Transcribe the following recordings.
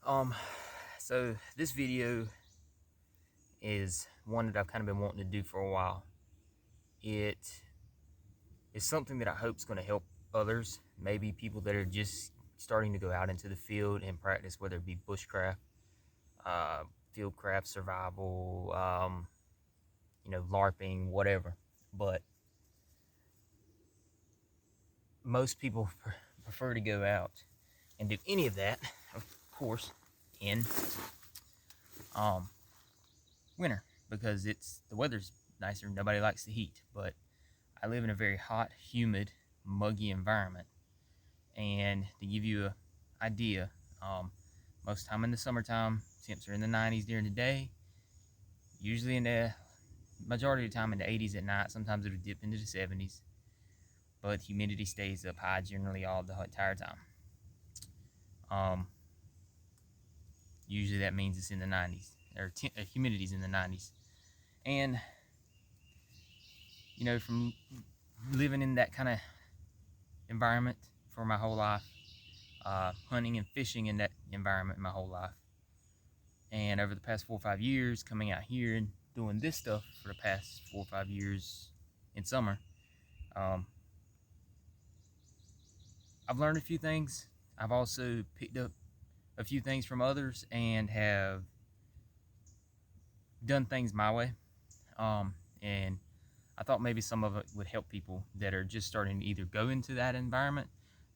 Um, so this video is one that I've kind of been wanting to do for a while. It is something that I hope is going to help others, maybe people that are just starting to go out into the field and practice, whether it be bushcraft, uh, fieldcraft, survival, LARPing, whatever. But most people prefer to go out and do any of that, of course, in winter, because the weather's nicer. Nobody likes the heat, but I live in a very hot, humid, muggy environment. And to give you an idea, most time in the summertime, temps are in the 90s during the day, usually in the majority of the time in the 80s at night. Sometimes it'll dip into the 70s, but humidity stays up high generally all the entire time. Usually that means it's in the 90s, or humidity's in the 90s. And from living in that kind of environment for my whole life, hunting and fishing in that environment my whole life, and over the past 4 or 5 years coming out here and doing this stuff for the past 4 or 5 years in summer, I've learned a few things. I've also picked up a few things from others and have done things my way, and I thought maybe some of it would help people that are just starting to either go into that environment,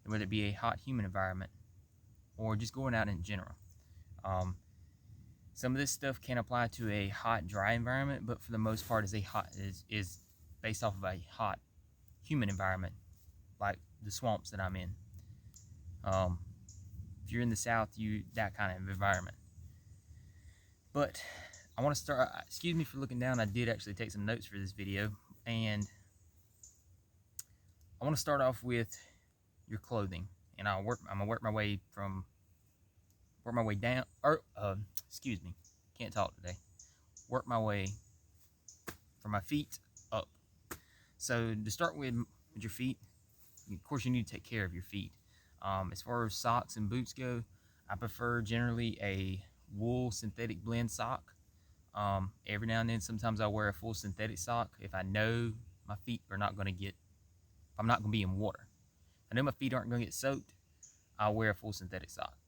whether it be a hot, humid environment, or just going out in general. Some of this stuff can apply to a hot, dry environment, but for the most part is based off of a hot, humid environment, like the swamps that I'm in. If you're in the South, that kind of environment. But I want to start, excuse me for looking down, I did actually take some notes for this video, and I want to start off with your clothing, and I'm gonna work my way down, or excuse me, can't talk today. Work my way from my feet up. So to start with your feet, of course you need to take care of your feet. As far as socks and boots go, I prefer generally a wool synthetic blend sock. Every now and then, sometimes I'll wear a full synthetic sock if I know my feet are not going to I'm not going to be in water. I know my feet aren't going to get soaked, I'll wear a full synthetic sock.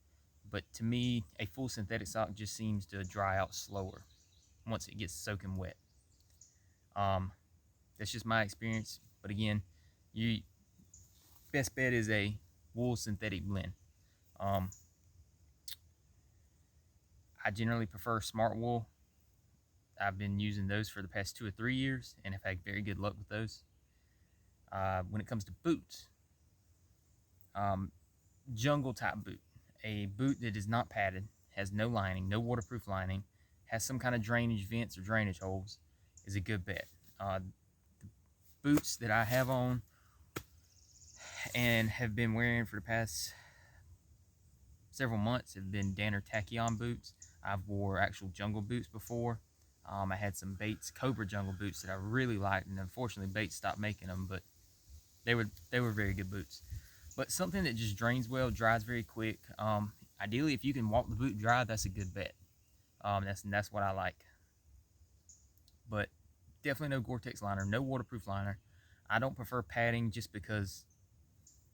But to me, a full synthetic sock just seems to dry out slower once it gets soaking wet. That's just my experience. But again, best bet is a wool synthetic blend. I generally prefer smart wool. I've been using those for the past 2 or 3 years and have had very good luck with those. When it comes to boots, jungle type boot, a boot that is not padded, has no lining, no waterproof lining, has some kind of drainage vents or drainage holes, is a good bet. The boots that I have on and have been wearing for the past several months have been Danner Tachyon boots. I've wore actual jungle boots before. I had some Bates Cobra jungle boots that I really liked, and unfortunately Bates stopped making them, but they were very good boots. But something that just drains well, dries very quick. Ideally, if you can walk the boot dry, that's a good bet. That's what I like. But definitely no Gore-Tex liner, no waterproof liner. I don't prefer padding just because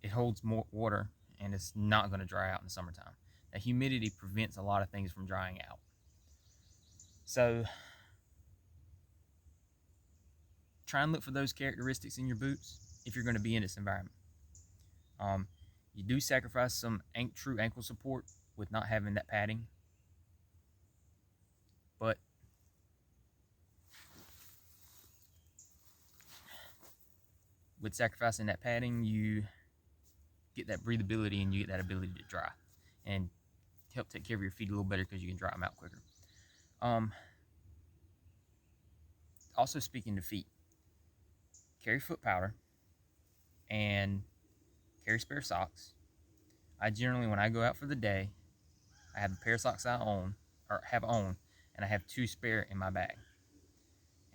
it holds more water and it's not going to dry out in the summertime. Now, humidity prevents a lot of things from drying out. So try and look for those characteristics in your boots if you're going to be in this environment. You do sacrifice some true ankle support with not having that padding, but with sacrificing that padding, you get that breathability and you get that ability to dry and help take care of your feet a little better because you can dry them out quicker. Also, speaking to feet, carry foot powder and carry spare socks. I generally, when I go out for the day, I have a pair of socks I own, or have on, and I have 2 spare in my bag.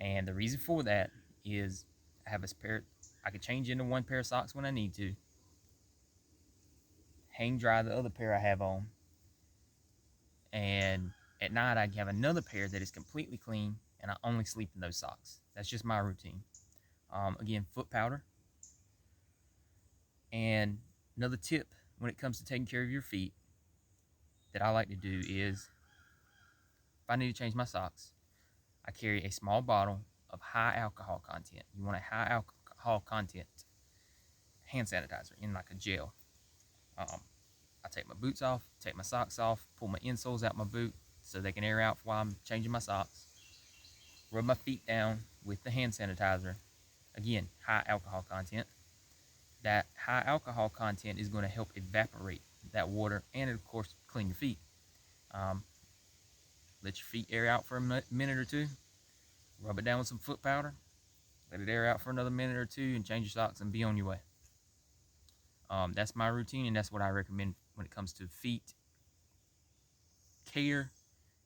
And the reason for that is I have a spare, I can change into 1 pair of socks when I need to, hang dry the other pair I have on, And at night, I have another pair that is completely clean, and I only sleep in those socks. That's just my routine. Again, foot powder. And another tip when it comes to taking care of your feet that I like to do is if I need to change my socks, I carry a small bottle of high alcohol content. You want a high alcohol content hand sanitizer in like a gel. I take my boots off, take my socks off, pull my insoles out my boot so they can air out while I'm changing my socks. Rub my feet down with the hand sanitizer. Again, high alcohol content. That high alcohol content is going to help evaporate that water and, of course, clean your feet. Let your feet air out for a minute or two. Rub it down with some foot powder. Let it air out for another minute or two and change your socks and be on your way. That's my routine, and that's what I recommend when it comes to feet care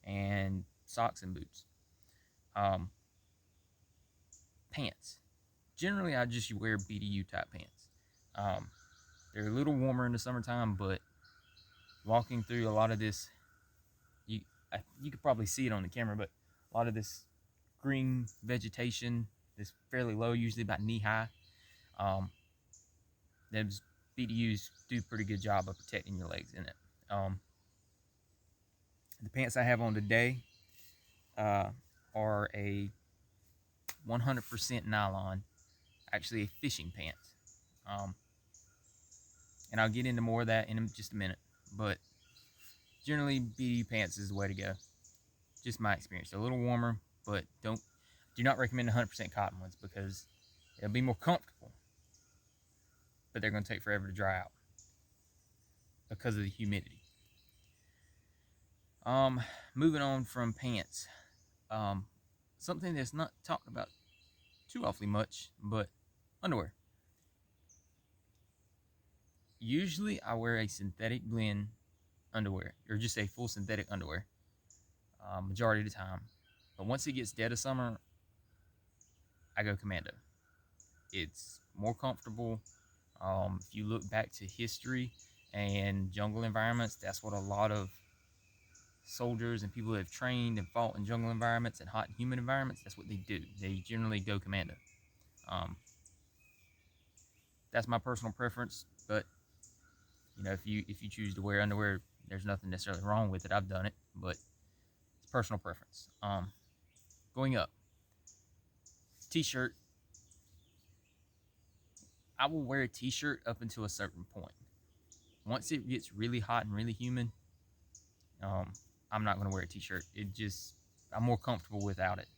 and socks and boots. Pants. Generally, I just wear BDU type pants. They're a little warmer in the summertime, but walking through a lot of this, you could probably see it on the camera, but a lot of this green vegetation is fairly low, usually about knee high. Those BDUs do a pretty good job of protecting your legs in it. The pants I have on today are a 100% nylon, actually a fishing pants. And I'll get into more of that in just a minute. But generally, BDU pants is the way to go. Just my experience. They're a little warmer, but do not recommend 100% cotton ones because it'll be more comfortable, but they're going to take forever to dry out because of the humidity. Moving on from pants. Something that's not talked about too awfully much, but underwear. Usually I wear a synthetic blend underwear, or just a full synthetic underwear, majority of the time. But once it gets dead of summer, I go commando. It's more comfortable. If you look back to history and jungle environments, that's what a lot of soldiers and people who have trained and fought in jungle environments and hot and humid environments, that's what they do. They generally go commando. That's my personal preference, but if you choose to wear underwear, there's nothing necessarily wrong with it. I've done it, but it's personal preference. Going up, t-shirt. I will wear a t-shirt up until a certain point. Once it gets really hot and really humid, I'm not going to wear a t-shirt. I'm more comfortable without it.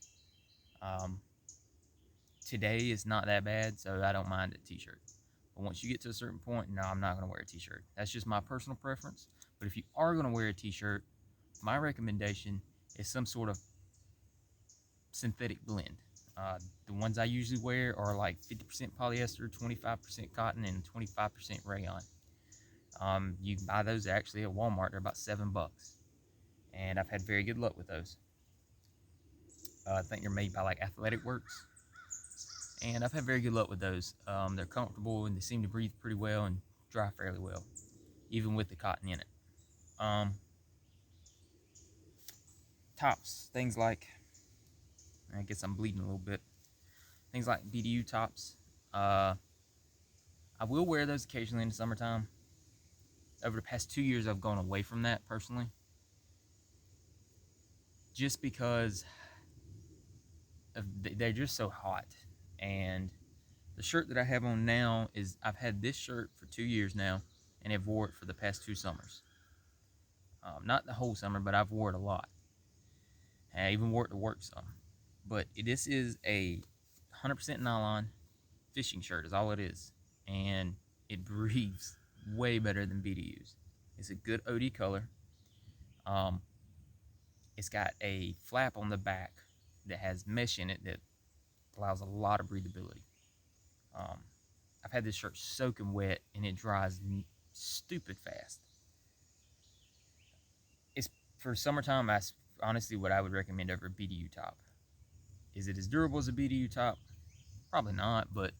Today is not that bad, so I don't mind a t-shirt. But once you get to a certain point, no, I'm not going to wear a t-shirt. That's just my personal preference. But if you are going to wear a t-shirt, my recommendation is some sort of synthetic blend. The ones I usually wear are like 50% polyester, 25% cotton, and 25% rayon. You can buy those actually at Walmart. They're about $7, and I've had very good luck with those. I think they're made by like Athletic Works, and I've had very good luck with those. They're comfortable and they seem to breathe pretty well and dry fairly well, even with the cotton in it. Tops, things like, I guess I'm bleeding a little bit. Things like Bdu Tops. I will wear those occasionally in the summertime. Over the past 2 years, I've gone away from that personally, just because they're just so hot. And the shirt that I have on now I've had this shirt for 2 years now, and I've wore it for the past 2 summers. Not the whole summer, but I've wore it a lot. And I even wore it to work some. But this is a 100% nylon fishing shirt is all it is. And it breathes way better than BDUs. It's a good OD color. It's got a flap on the back that has mesh in it that allows a lot of breathability. I've had this shirt soaking wet and it dries stupid fast. It's for summertime. That's honestly what I would recommend over a BDU top. Is it as durable as a BDU top? Probably not, but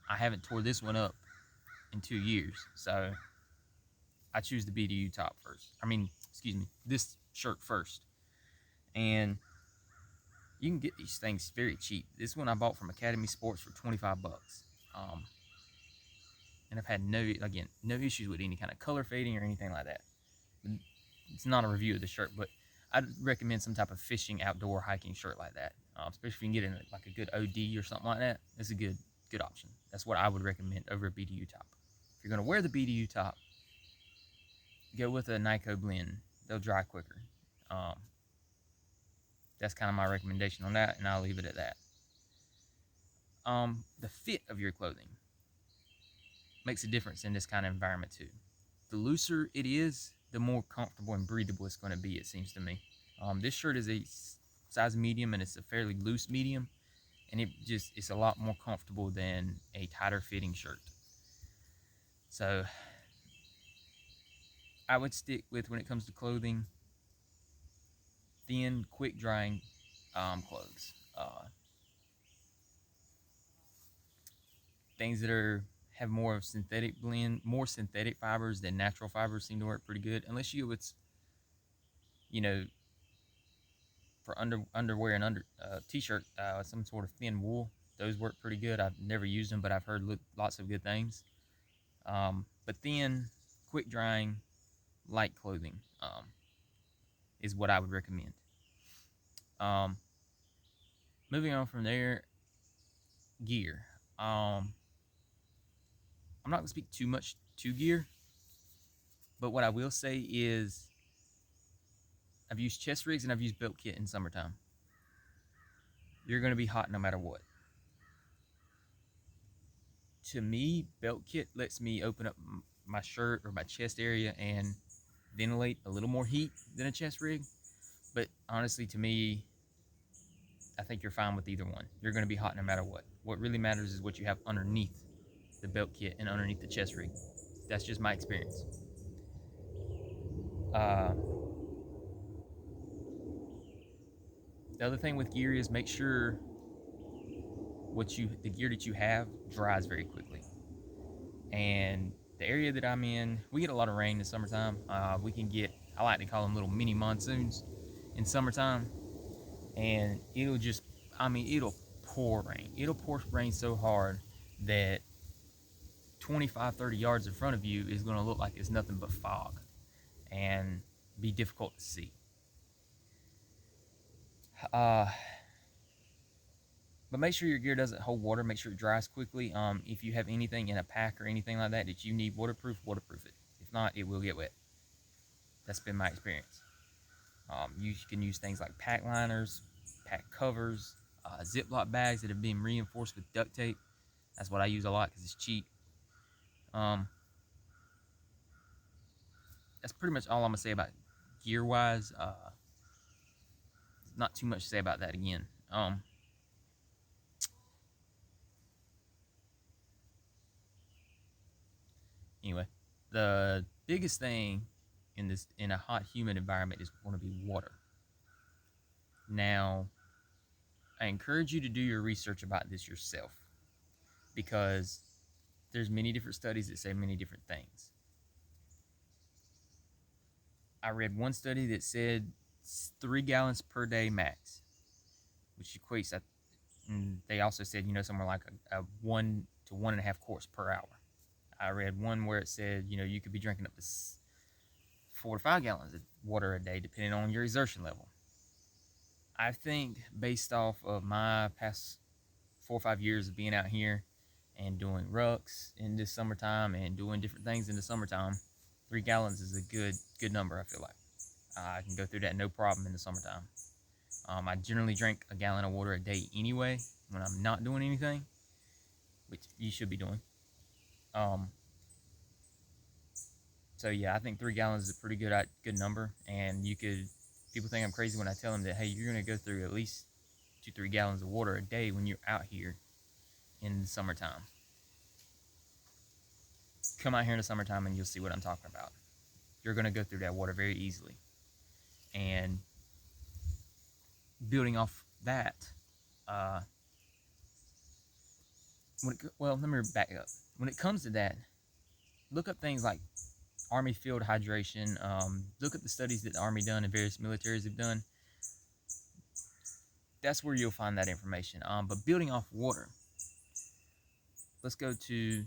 I haven't tore this one up in 2 years, so I choose the BDU top first. Excuse me, this shirt first. And you can get these things very cheap. This one I bought from Academy Sports for 25 bucks. And I've had no issues with any kind of color fading or anything like that. It's not a review of the shirt, but I'd recommend some type of fishing, outdoor, hiking shirt like that. Especially if you can get in like a good OD or something like that. It's a good option. That's what I would recommend over a BDU top. If you're going to wear the BDU top, go with a Nyko blend. They'll dry quicker. That's kind of my recommendation on that, and I'll leave it at that. The fit of your clothing makes a difference in this kind of environment too. The looser it is, the more comfortable and breathable it's going to be, it seems to me. This shirt is a size medium, and it's a fairly loose medium, and it's a lot more comfortable than a tighter fitting shirt. So I would stick with, when it comes to clothing, thin, quick drying clothes. Things that have more synthetic fibers than natural fibers seem to work pretty good. Unless you go with, for underwear and t-shirt, some sort of thin wool. Those work pretty good. I've never used them, but I've heard lots of good things. But thin, quick drying, light clothing is what I would recommend. Moving on from there, gear. I'm not gonna speak too much to gear, but what I will say is I've used chest rigs and I've used belt kit in summertime. You're gonna be hot no matter what. To me, belt kit lets me open up my shirt or my chest area and ventilate a little more heat than a chest rig. But honestly, to me, I think you're fine with either one. You're going to be hot no matter what. What really matters is what you have underneath the belt kit and underneath the chest rig. That's just my experience. The other thing with gear is make sure the gear that you have dries very quickly. And the area that I'm in, we get a lot of rain in the summertime. We can get, I like to call them little mini monsoons in summertime. And it'll pour rain. It'll pour rain so hard that 25, 30 yards in front of you is going to look like it's nothing but fog and be difficult to see. But make sure your gear doesn't hold water. Make sure it dries quickly. If you have anything in a pack or anything like that you need waterproof it. If not, it will get wet. That's been my experience. You can use things like pack liners, pack covers, Ziploc bags that have been reinforced with duct tape. That's what I use a lot because it's cheap. That's pretty much all I'm gonna say about gear wise. Not too much to say about that again. Anyway, the biggest thing in a hot, humid environment is going to be water. Now, I encourage you to do your research about this yourself, because there's many different studies that say many different things. I read one study that said 3 gallons per day max, which equates, and they also said, somewhere like a 1 to 1.5 quarts per hour. I read one where it said, you could be drinking up to 4 to 5 gallons of water a day, depending on your exertion level. I think, based off of my past 4 or 5 years of being out here and doing rucks in this summertime and doing different things in the summertime, 3 gallons is a good number, I feel like. I can go through that no problem in the summertime. I generally drink a gallon of water a day anyway when I'm not doing anything, which you should be doing. So yeah, I think 3 gallons is a pretty good number, and people think I'm crazy when I tell them that, hey, you're gonna go through at least 2-3 gallons of water a day when you're out here in the summertime. Come out here in the summertime and you'll see what I'm talking about. You're gonna go through that water very easily. And building off that, let me back up. When it comes to that, look up things like Army field hydration. Look at the studies that the Army done and various militaries have done. That's where you'll find that information. But building off water, let's go to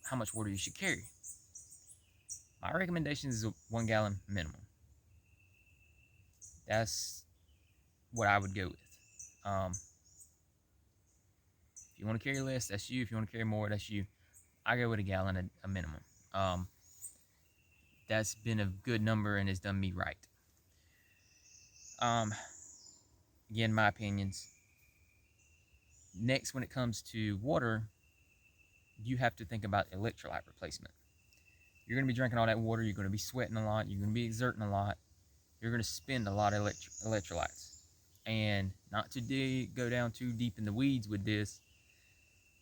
how much water you should carry. My recommendation is a 1 gallon minimum. That's what I would go with. If you want to carry less, that's you. If you want to carry more, that's you. I go with a gallon a minimum. That's been a good number and has done me right. Again, my opinions. Next, when it comes to water, you have to think about electrolyte replacement. You're going to be drinking all that water. You're going to be sweating a lot. You're going to be exerting a lot. You're going to spend a lot of electrolytes. And not to go down too deep in the weeds with this,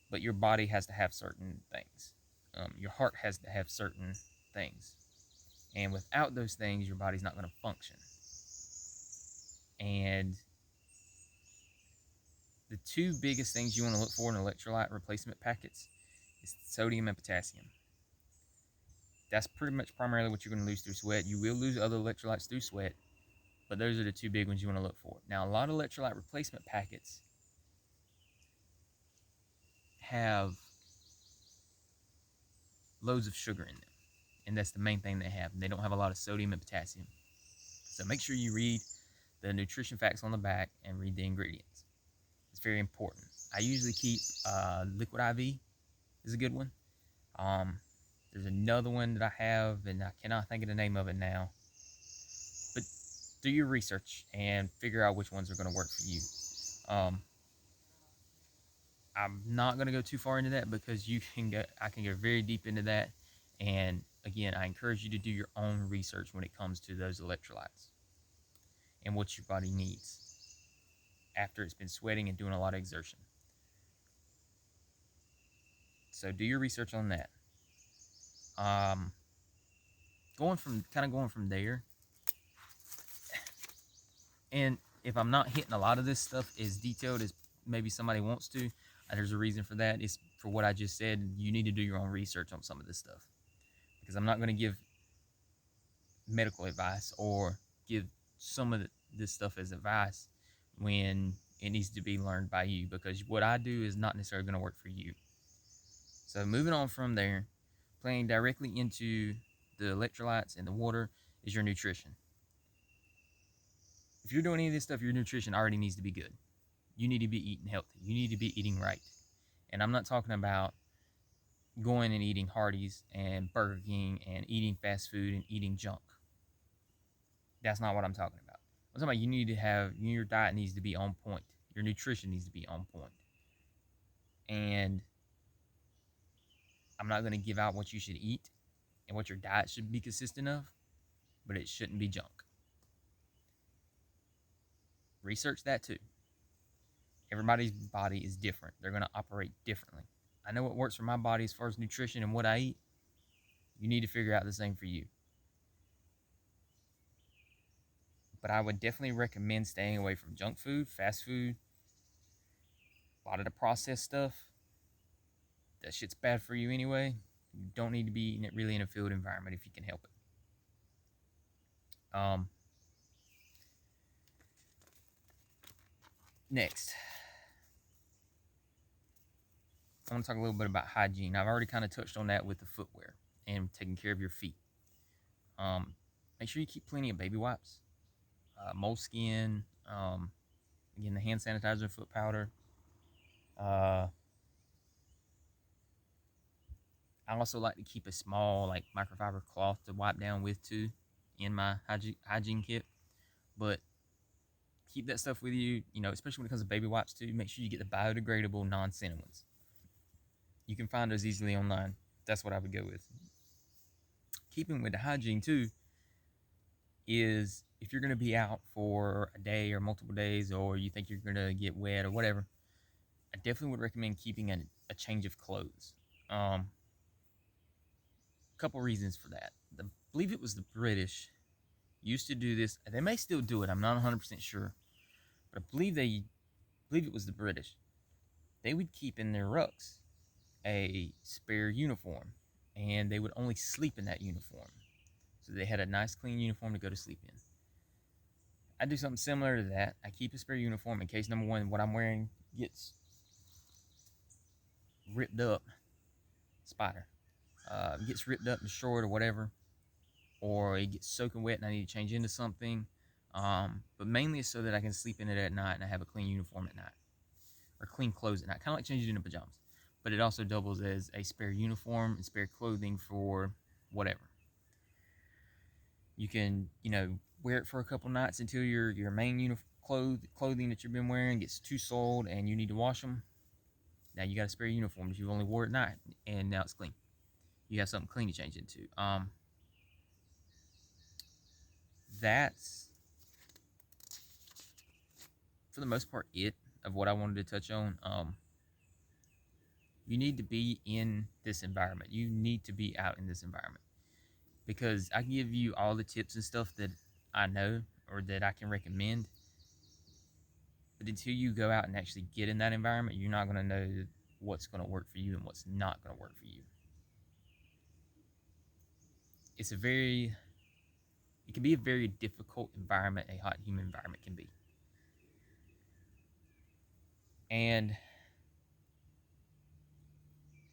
but your body has to have certain things. Your heart has to have certain things. And without those things, your body's not going to function. And the two biggest things you want to look for in electrolyte replacement packets is sodium and potassium. That's pretty much primarily what you're going to lose through sweat. You will lose other electrolytes through sweat, but those are the two big ones you want to look for. Now, a lot of electrolyte replacement packets have loads of sugar in them, and that's the main thing they have. They don't have a lot of sodium and potassium. So make sure you read the nutrition facts on the back and read the ingredients. It's very important. I usually keep Liquid IV is a good one. There's another one that I have, and I cannot think of the name of it now. But do your research and figure out which ones are going to work for you. I'm not going to go too far into that because I can go very deep into that. And again, I encourage you to do your own research when it comes to those electrolytes and what your body needs after it's been sweating and doing a lot of exertion. So do your research on that. Going from there, and if I'm not hitting a lot of this stuff as detailed as maybe somebody wants to, there's a reason for that. It's for what I just said. You need to do your own research on some of this stuff, because I'm not going to give medical advice or give some of this stuff as advice when it needs to be learned by you, because what I do is not necessarily going to work for you. So moving on from there, playing directly into the electrolytes and the water is your nutrition. If you're doing any of this stuff, your nutrition already needs to be good. You need to be eating healthy. You need to be eating right. And I'm not talking about going and eating Hardee's and Burger King and eating fast food and eating junk. That's not what I'm talking about. I'm talking about your diet needs to be on point. Your nutrition needs to be on point. And I'm not going to give out what you should eat and what your diet should be consistent of, but it shouldn't be junk. Research that too. Everybody's body is different. They're going to operate differently. I know what works for my body as far as nutrition and what I eat. You need to figure out the same for you. But I would definitely recommend staying away from junk food, fast food, a lot of the processed stuff. That shit's bad for you anyway. You don't need to be eating it really in a field environment if you can help it. Next, I want to talk a little bit about hygiene. I've already kind of touched on that with the footwear and taking care of your feet. Make sure you keep plenty of baby wipes, moleskin, again, the hand sanitizer, foot powder. I also like to keep a small microfiber cloth to wipe down with too in my hygiene kit. But keep that stuff with you, especially when it comes to baby wipes too. Make sure you get the biodegradable, non-scented ones. You can find those easily online. That's what I would go with. Keeping with the hygiene too is if you're going to be out for a day or multiple days, or you think you're going to get wet or whatever, I definitely would recommend keeping a change of clothes. Couple reasons for that. I believe it was the British used to do this. They may still do it. I'm not 100% sure, but I believe it was the British. They would keep in their rucks a spare uniform, and they would only sleep in that uniform. So they had a nice clean uniform to go to sleep in. I do something similar to that. I keep a spare uniform in case, number one, what I'm wearing gets ripped up, gets ripped up, destroyed, or whatever, or it gets soaking wet and I need to change into something. But mainly it's so that I can sleep in it at night and I have a clean uniform at night, or clean clothes at night, kind of like changing into pajamas. But it also doubles as a spare uniform and spare clothing for whatever. You can, wear it for a couple nights until your main clothing that you've been wearing gets too soiled and you need to wash them. Now you got a spare uniform that you only wore at night, and now it's clean. You have something clean to change into. That's for the most part it of what I wanted to touch on. You need to be in this environment. You need to be out in this environment, because I give you all the tips and stuff that I know or that I can recommend, but until you go out and actually get in that environment, you're not going to know what's going to work for you and what's not going to work for you. It can be a very difficult environment, a hot, humid environment can be. And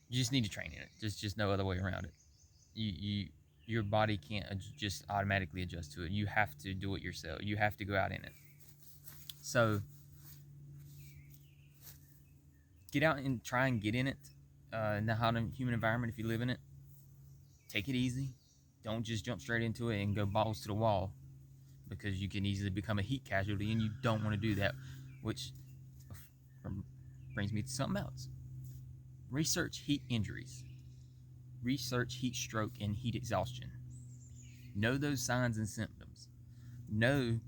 you just need to train in it. There's just no other way around it. Your body can't just automatically adjust to it. You have to do it yourself. You have to go out in it. So get out and try and get in it, in the hot, humid environment. If you live in it, take it easy. Don't just jump straight into it and go balls to the wall, because you can easily become a heat casualty, and you don't want to do that, which brings me to something else. Research heat injuries. Research heat stroke and heat exhaustion. Know those signs and symptoms. Know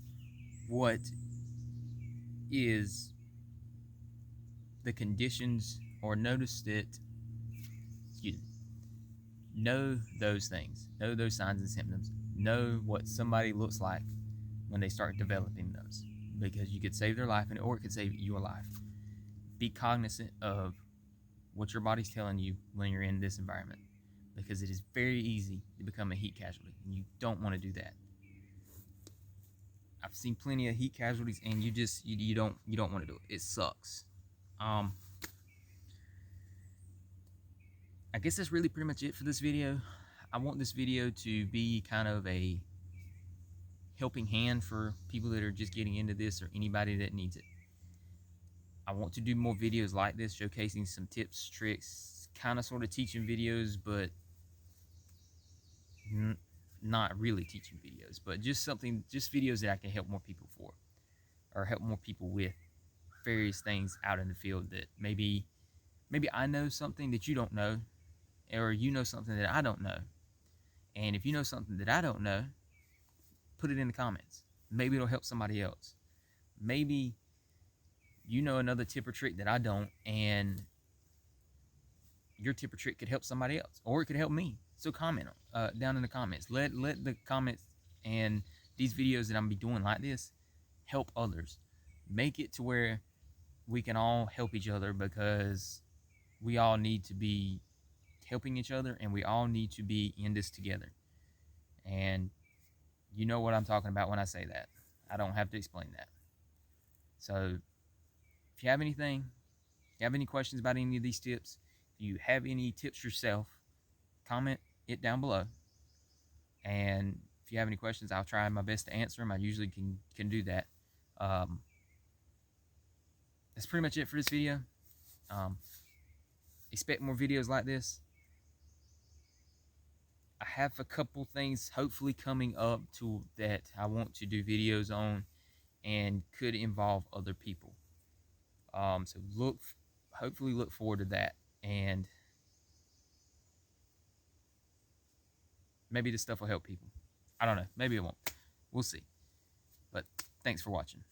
what is the conditions, or notice that, know those things. Know those signs and symptoms. Know what somebody looks like when they start developing those, because you could save their life, or it could save your life. Be cognizant of what your body's telling you when you're in this environment, because it is very easy to become a heat casualty, and you don't want to do that. I've seen plenty of heat casualties, and you don't want to do it. It sucks. I guess that's really pretty much it for this video. I want this video to be kind of a helping hand for people that are just getting into this, or anybody that needs it. I want to do more videos like this, showcasing some tips, tricks, kind of sort of teaching videos, but not really teaching videos, but just videos that I can help more people for, or help more people with various things out in the field that maybe I know something that you don't know, or you know something that I don't know. And if you know something that I don't know, put it in the comments. Maybe it'll help somebody else. Maybe you know another tip or trick that I don't, and your tip or trick could help somebody else, or it could help me. So comment down in the comments. Let the comments and these videos that I'm gonna be doing like this help others. Make it to where we can all help each other, because we all need to be helping each other, and we all need to be in this together. And you know what I'm talking about when I say that. I don't have to explain that. So if you have anything, if you have any questions about any of these tips, if you have any tips yourself, comment it down below. And if you have any questions, I'll try my best to answer them. I usually can do that. That's pretty much it for this video. Expect more videos like this. I have a couple things hopefully coming up that I want to do videos on, and could involve other people. So hopefully look forward to that, and maybe this stuff will help people. I don't know. Maybe it won't. We'll see. But thanks for watching.